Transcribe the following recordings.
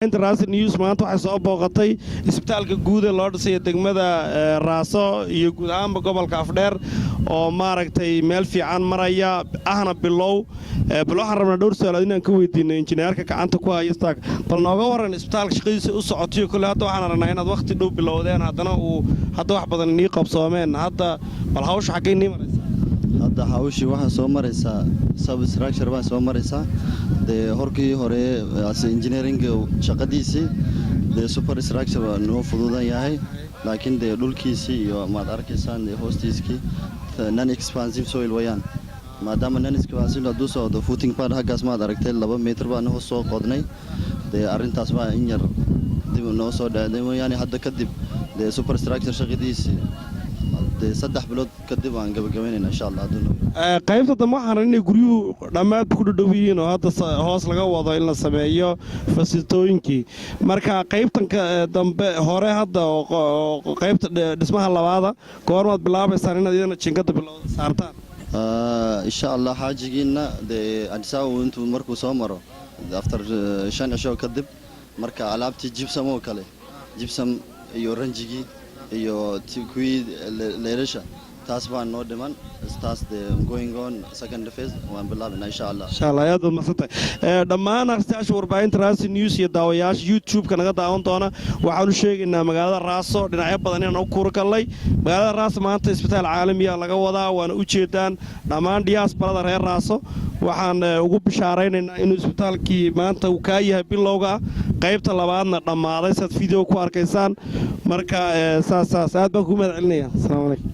inta raasi news maanta waxay soo booqatay isbitaalka guud ee loo dhisay degmada Raaso iyo guud ahaan gobolka Afdheer oo maaragtay meel fiican maraya ahna bilow waxaan rabnaa dhowr su'aalood inaan ka weydiino injineerka gacanta ku haya istaag bal nooga waran isbitaalka shaqadiisa u socotiyo kulli hadda waxaan rabnaa inaad waqti dhow bilowdeen haddana hadda wax badan inii qabsoomeen hadda bal hawsha xaggee inii maraysaa hadda hawshii waxaa soo maraysaa substructure baa soo maraysaa horkii hore as engineering shaqadiisii superstructure waa noo fududan yahay laakiin dhulkiisii iyo maad arkaysaan hoostiiskii non expansive soil wayaan maadaama non expansive hadduu socdo footing pad haggaas maad aragtay 2 mitir baan hoos soo qodnay arrintaas baa in yar dib noo soo dhacday mooyaane hadda kadib superstructure shaqadiisii 3 bilood kadib aan gabagabeynayna insha Allah qaybta dambe waxaan inay guryuhu dhammaad ku dhow yihiin oo hadda hoos laga wado in la sameeyo fasilitooyinkii marka qaybtan dambe hore hadda oo qaybta dhismaha labaada goormaad bilaabaysaan inaad idina jinkada bilowda saartaan insha Allah xaajigiina adisaw intuu markuu soo maro after 5 cisho kadib marka alaabtii gypsum oo kale gypsum iyo ranjigi iyo kuwii leerasha taas baan noo dhiman taas going on second phase waan bilaabnaa insha Allah aad maasantay dhammaan artaasha warbaahinta Raasi News iyo daawayaasha YouTube-ka naga daawan doona waxaan u sheegaynaa magaalada Raaso dhinacyo badan inaan u kuur galay magaalada Raaso maanta isbitaal caalami ah laga wadaa waana u jeedaan dhammaan diasporada reer Raaso waxaan ugu bishaaraynaynaa inuu isbitaalkii maanta uu ka yahay bilowga qaybta labaadna dhamaaday sad video ku arkaysaan marka saas aad baan ku mahadcelinayaa assalaamu alaykum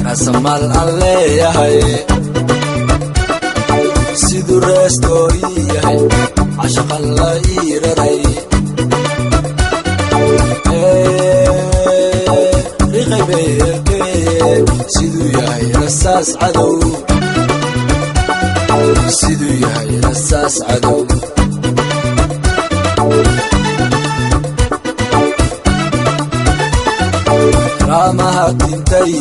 Rasamal alleeyahay siduu reestori yahay ashaqal la iiraray riqaybeke siduu yahay rasaas cadow siduu yahay rasaas cadow raamaha dintay